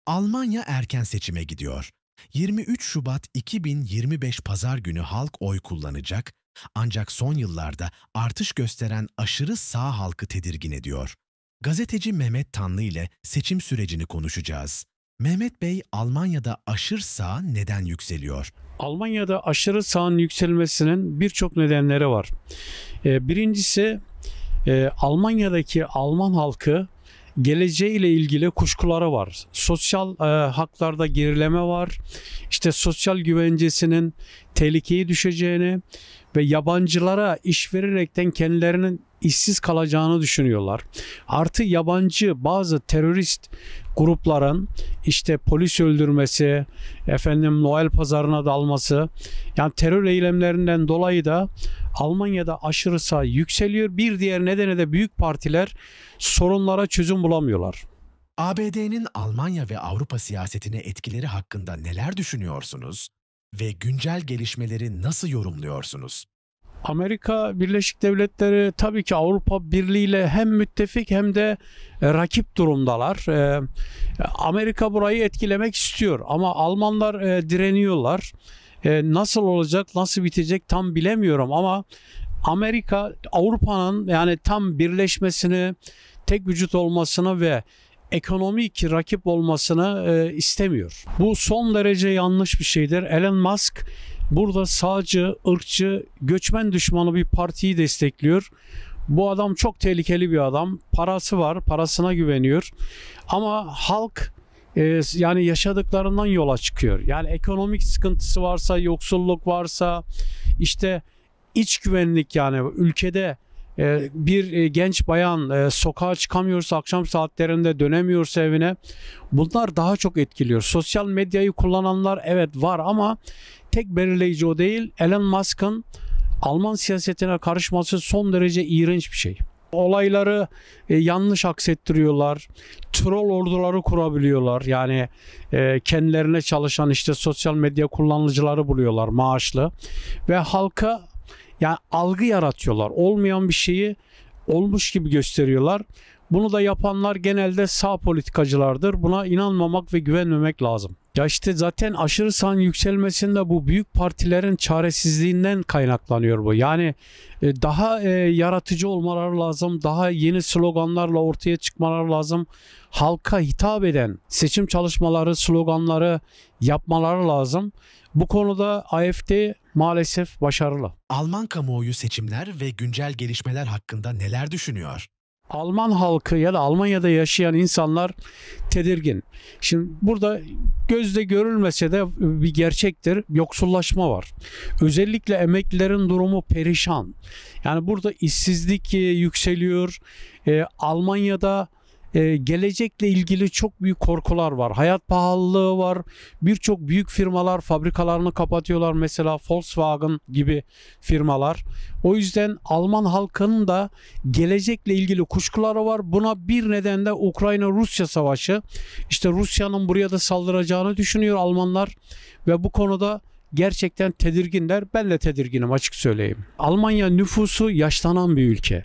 Almanya erken seçime gidiyor. 23 Şubat 2025 Pazar günü halk oy kullanacak, ancak son yıllarda artış gösteren aşırı sağ halkı tedirgin ediyor. Gazeteci Mehmet Tanlı ile seçim sürecini konuşacağız. Mehmet Bey, Almanya'da aşırı sağ neden yükseliyor? Almanya'da aşırı sağın yükselmesinin birçok nedenleri var. Birincisi Almanya'daki Alman halkı geleceğiyle ilgili kuşkuları var. Sosyal haklarda gerileme var. İşte sosyal güvencesinin tehlikeye düşeceğini ve yabancılara iş vererekten kendilerinin işsiz kalacağını düşünüyorlar. Artı yabancı bazı terörist grupların işte polis öldürmesi, Noel pazarına dalması, yani terör eylemlerinden dolayı da Almanya'da aşırı sağ yükseliyor. Bir diğer nedeni de büyük partiler sorunlara çözüm bulamıyorlar. ABD'nin Almanya ve Avrupa siyasetine etkileri hakkında neler düşünüyorsunuz ve güncel gelişmeleri nasıl yorumluyorsunuz? Amerika Birleşik Devletleri tabii ki Avrupa Birliği ile hem müttefik hem de rakip durumdalar. Amerika burayı etkilemek istiyor ama Almanlar direniyorlar. Nasıl olacak, nasıl bitecek tam bilemiyorum ama Amerika Avrupa'nın yani tam birleşmesini, tek vücut olmasını ve ekonomik rakip olmasını istemiyor. Bu son derece yanlış bir şeydir. Elon Musk burada sağcı, ırkçı, göçmen düşmanı bir partiyi destekliyor. Bu adam çok tehlikeli bir adam. Parası var, parasına güveniyor. Ama halk yani yaşadıklarından yola çıkıyor. Yani ekonomik sıkıntısı varsa, yoksulluk varsa, işte iç güvenlik, yani ülkede bir genç bayan sokağa çıkamıyorsa, akşam saatlerinde dönemiyorsa evine, bunlar daha çok etkiliyor. Sosyal medyayı kullananlar evet var ama tek belirleyici o değil. Elon Musk'ın Alman siyasetine karışması son derece iğrenç bir şey. Olayları yanlış aksettiriyorlar. Troll orduları kurabiliyorlar. Yani kendilerine çalışan işte sosyal medya kullanıcıları buluyorlar maaşlı ve halka yani algı yaratıyorlar. Olmayan bir şeyi olmuş gibi gösteriyorlar. Bunu da yapanlar genelde sağ politikacılardır. Buna inanmamak ve güvenmemek lazım. Ya işte zaten aşırı sağın yükselmesinde bu büyük partilerin çaresizliğinden kaynaklanıyor bu. Yani daha yaratıcı olmaları lazım. Daha yeni sloganlarla ortaya çıkmaları lazım. Halka hitap eden seçim çalışmaları, sloganları yapmaları lazım. Bu konuda AfD maalesef başarılı. Alman kamuoyu seçimler ve güncel gelişmeler hakkında neler düşünüyor? Alman halkı ya da Almanya'da yaşayan insanlar tedirgin. Şimdi burada gözle görülmese de bir gerçektir. Yoksullaşma var. Özellikle emeklilerin durumu perişan. Yani burada işsizlik yükseliyor. Almanya'da gelecekle ilgili çok büyük korkular var. Hayat pahalılığı var. Birçok büyük firmalar fabrikalarını kapatıyorlar. Mesela Volkswagen gibi firmalar. O yüzden Alman halkının da gelecekle ilgili kuşkuları var. Buna bir neden de Ukrayna-Rusya savaşı. İşte Rusya'nın buraya da saldıracağını düşünüyor Almanlar ve bu konuda gerçekten tedirginler. Ben de tedirginim, açık söyleyeyim. Almanya nüfusu yaşlanan bir ülke.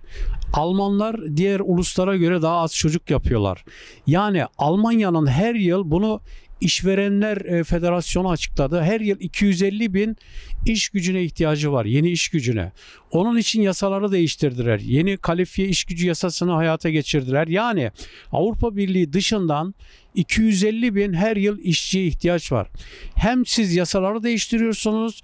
Almanlar diğer uluslara göre daha az çocuk yapıyorlar. Yani Almanya'nın her yıl bunu İşverenler Federasyonu açıkladı. Her yıl 250 bin iş gücüne ihtiyacı var. Yeni iş gücüne. Onun için yasaları değiştirdiler. Yeni kalifiye iş gücü yasasını hayata geçirdiler. Yani Avrupa Birliği dışından 250 bin her yıl işçiye ihtiyaç var. Hem siz yasaları değiştiriyorsunuz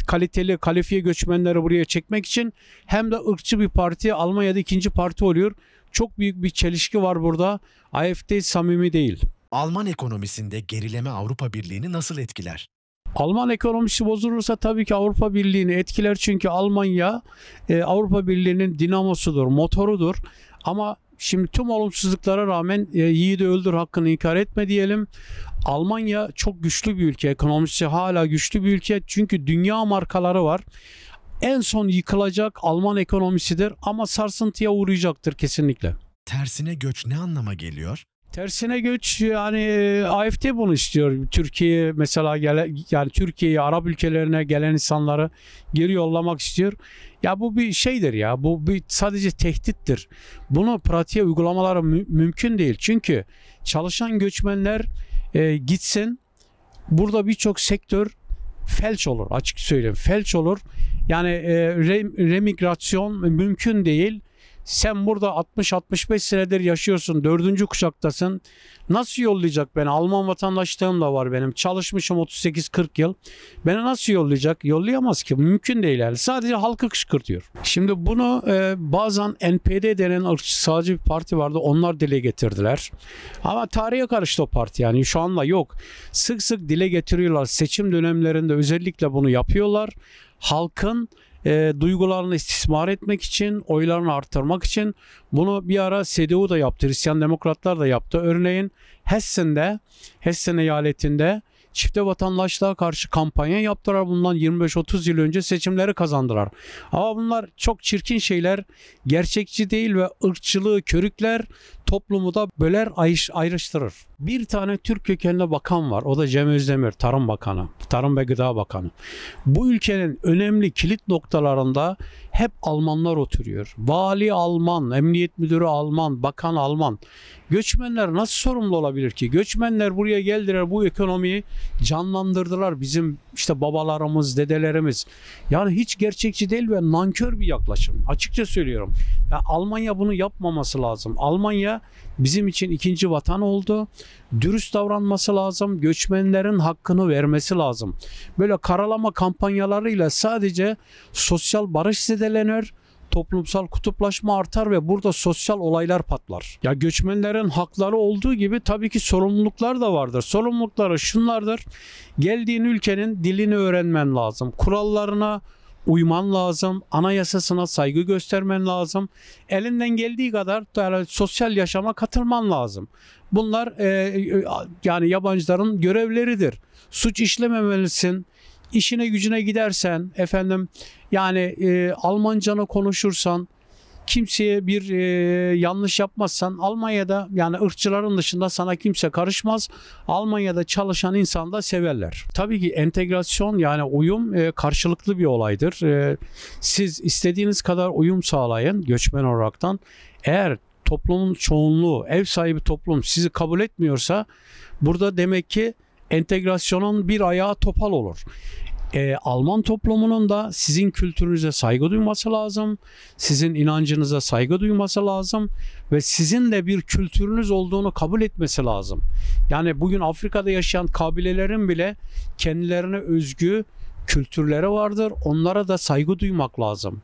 kaliteli kalifiye göçmenleri buraya çekmek için, hem de ırkçı bir parti Almanya'da ikinci parti oluyor. Çok büyük bir çelişki var burada. AfD samimi değil. Alman ekonomisinde gerileme Avrupa Birliği'ni nasıl etkiler? Alman ekonomisi bozulursa tabii ki Avrupa Birliği'ni etkiler, çünkü Almanya Avrupa Birliği'nin dinamosudur, motorudur. Ama şimdi tüm olumsuzluklara rağmen yiğidi öldür hakkını inkar etme diyelim. Almanya çok güçlü bir ülke, ekonomisi hala güçlü bir ülke, çünkü dünya markaları var. En son yıkılacak Alman ekonomisidir ama sarsıntıya uğrayacaktır kesinlikle. Tersine göç ne anlama geliyor? Tersine göç, yani AfD bunu istiyor. Türkiye mesela yani Türkiye'ye, Arap ülkelerine gelen insanları geri yollamak istiyor. Ya bu bir şeydir ya. Bu bir sadece tehdittir. Bunu pratiğe uygulamaları mümkün değil. Çünkü çalışan göçmenler gitsin. Burada birçok sektör felç olur, açık söyleyeyim. Felç olur. Yani remigrasyon mümkün değil. Sen burada 60-65 senedir yaşıyorsun. 4. kuşaktasın. Nasıl yollayacak beni? Alman vatandaşlığım da var benim. Çalışmışım 38-40 yıl. Beni nasıl yollayacak? Yollayamaz ki. Mümkün değil yani. Sadece halkı kışkırtıyor. Şimdi bunu bazen NPD denen ırkçı sağcı bir parti vardı. Onlar dile getirdiler. Ama tarihe karıştı o parti yani. Şu anda yok. Sık sık dile getiriyorlar. Seçim dönemlerinde özellikle bunu yapıyorlar. Halkın duygularını istismar etmek için, oylarını arttırmak için bunu bir ara CDU da yaptı, Hristiyan Demokratlar da yaptı. Örneğin Hessen eyaletinde çifte vatandaşlığa karşı kampanya yaptılar. Bundan 25-30 yıl önce seçimleri kazandılar. Ama bunlar çok çirkin şeyler, gerçekçi değil ve ırkçılığı körükler, toplumu da böler, ayrıştırır. Bir tane Türk kökenli bakan var. O da Cem Özdemir, Tarım Bakanı, Tarım ve Gıda Bakanı. Bu ülkenin önemli kilit noktalarında hep Almanlar oturuyor. Vali Alman, emniyet müdürü Alman, bakan Alman. Göçmenler nasıl sorumlu olabilir ki? Göçmenler buraya geldiler, bu ekonomiyi canlandırdılar. Bizim işte babalarımız, dedelerimiz. Yani hiç gerçekçi değil ve nankör bir yaklaşım. Açıkça söylüyorum. Ya Almanya bunu yapmaması lazım. Almanya bizim için ikinci vatan oldu. Dürüst davranması lazım. Göçmenlerin hakkını vermesi lazım. Böyle karalama kampanyalarıyla sadece sosyal barış zedelenir, toplumsal kutuplaşma artar ve burada sosyal olaylar patlar. Ya göçmenlerin hakları olduğu gibi tabii ki sorumluluklar da vardır. Sorumlulukları şunlardır. Geldiğin ülkenin dilini öğrenmen lazım. Kurallarına uyman lazım. Anayasasına saygı göstermen lazım. Elinden geldiği kadar yani sosyal yaşama katılman lazım. Bunlar yani yabancıların görevleridir. Suç işlememelisin. İşine gücüne gidersen yani Almancanı konuşursan, kimseye bir yanlış yapmazsan Almanya'da yani ırkçıların dışında sana kimse karışmaz. Almanya'da çalışan insan da severler. Tabii ki entegrasyon yani uyum karşılıklı bir olaydır. Siz istediğiniz kadar uyum sağlayın göçmen olaraktan. Eğer toplumun çoğunluğu, ev sahibi toplum sizi kabul etmiyorsa burada demek ki entegrasyonun bir ayağı topal olur. Alman toplumunun da sizin kültürünüze saygı duyması lazım. Sizin inancınıza saygı duyması lazım. Ve sizin de bir kültürünüz olduğunu kabul etmesi lazım. Yani bugün Afrika'da yaşayan kabilelerin bile kendilerine özgü kültürleri vardır. Onlara da saygı duymak lazım.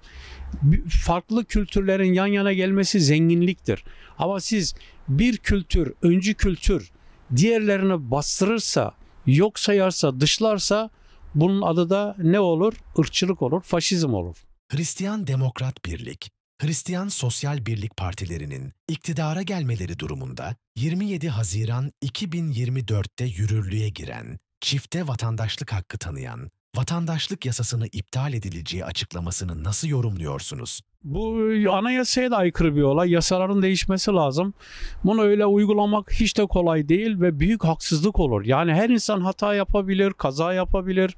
Farklı kültürlerin yan yana gelmesi zenginliktir. Ama siz bir kültür, öncü kültür diğerlerini bastırırsa, yok sayarsa, dışlarsa bunun adı da ne olur? Irkçılık olur, faşizm olur. Hristiyan Demokrat Birlik, Hristiyan Sosyal Birlik partilerinin iktidara gelmeleri durumunda 27 Haziran 2024'te yürürlüğe giren, çifte vatandaşlık hakkı tanıyan, vatandaşlık yasasını iptal edileceği açıklamasını nasıl yorumluyorsunuz? Bu anayasaya da aykırı bir olay. Yasaların değişmesi lazım. Bunu öyle uygulamak hiç de kolay değil ve büyük haksızlık olur. Yani her insan hata yapabilir, kaza yapabilir,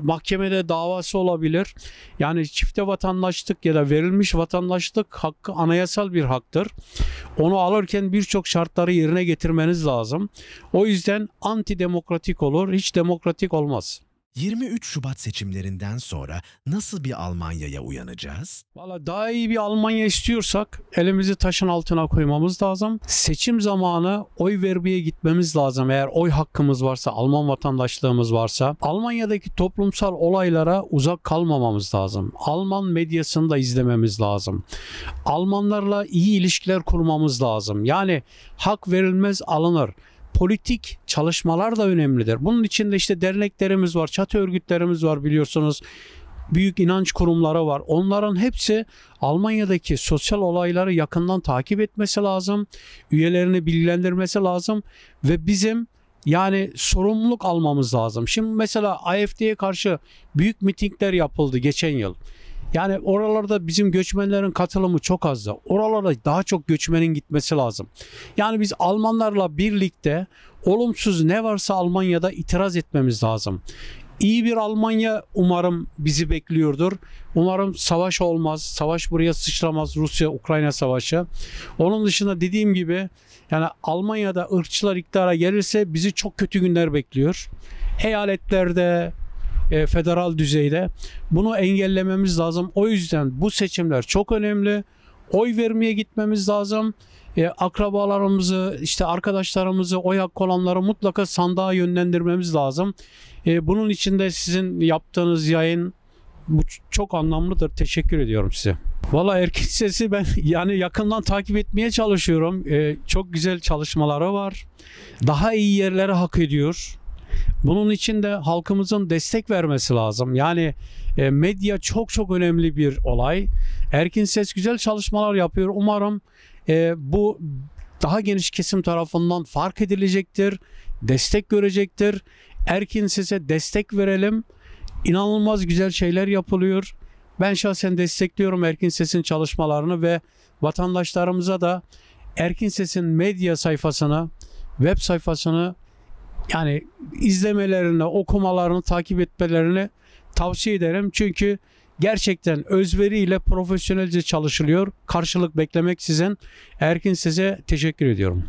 mahkemede davası olabilir. Yani çifte vatandaşlık ya da verilmiş vatandaşlık hakkı anayasal bir haktır. Onu alırken birçok şartları yerine getirmeniz lazım. O yüzden antidemokratik olur, hiç demokratik olmaz. 23 Şubat seçimlerinden sonra nasıl bir Almanya'ya uyanacağız? Valla daha iyi bir Almanya istiyorsak elimizi taşın altına koymamız lazım. Seçim zamanı oy vermeye gitmemiz lazım. Eğer oy hakkımız varsa, Alman vatandaşlığımız varsa, Almanya'daki toplumsal olaylara uzak kalmamamız lazım. Alman medyasını da izlememiz lazım. Almanlarla iyi ilişkiler kurmamız lazım. Yani hak verilmez alınır. Politik çalışmalar da önemlidir. Bunun içinde işte derneklerimiz var, çatı örgütlerimiz var biliyorsunuz. Büyük inanç kurumları var. Onların hepsi Almanya'daki sosyal olayları yakından takip etmesi lazım. Üyelerini bilgilendirmesi lazım ve bizim yani sorumluluk almamız lazım. Şimdi mesela AfD'ye karşı büyük mitingler yapıldı geçen yıl. Yani oralarda bizim göçmenlerin katılımı çok azdı. Oralara daha çok göçmenin gitmesi lazım. Yani biz Almanlarla birlikte olumsuz ne varsa Almanya'da itiraz etmemiz lazım. İyi bir Almanya umarım bizi bekliyordur. Umarım savaş olmaz. Savaş buraya sıçramaz. Rusya-Ukrayna savaşı. Onun dışında dediğim gibi Yani Almanya'da ırkçılar iktidara gelirse bizi çok kötü günler bekliyor. Eyaletlerde, federal düzeyde bunu engellememiz lazım. O yüzden bu seçimler çok önemli. Oy vermeye gitmemiz lazım. Akrabalarımızı, işte arkadaşlarımızı, oy hakkı olanları mutlaka sandığa yönlendirmemiz lazım. Bunun için de sizin yaptığınız yayın bu çok anlamlıdır. Teşekkür ediyorum size. Valla Erkin Ses'i ben yani yakından takip etmeye çalışıyorum. Çok güzel çalışmaları var. Daha iyi yerlere hak ediyor. Bunun için de halkımızın destek vermesi lazım. Yani medya çok çok önemli bir olay. Erkin Ses güzel çalışmalar yapıyor. Umarım bu daha geniş kesim tarafından fark edilecektir, destek görecektir. Erkin Ses'e destek verelim. İnanılmaz güzel şeyler yapılıyor. Ben şahsen destekliyorum Erkin Ses'in çalışmalarını ve vatandaşlarımıza da Erkin Ses'in medya sayfasını, web sayfasını yani izlemelerini, okumalarını, takip etmelerini tavsiye ederim. Çünkü gerçekten özveriyle profesyonelce çalışılıyor. Karşılık beklemeksizin. Erkin Ses'e teşekkür ediyorum.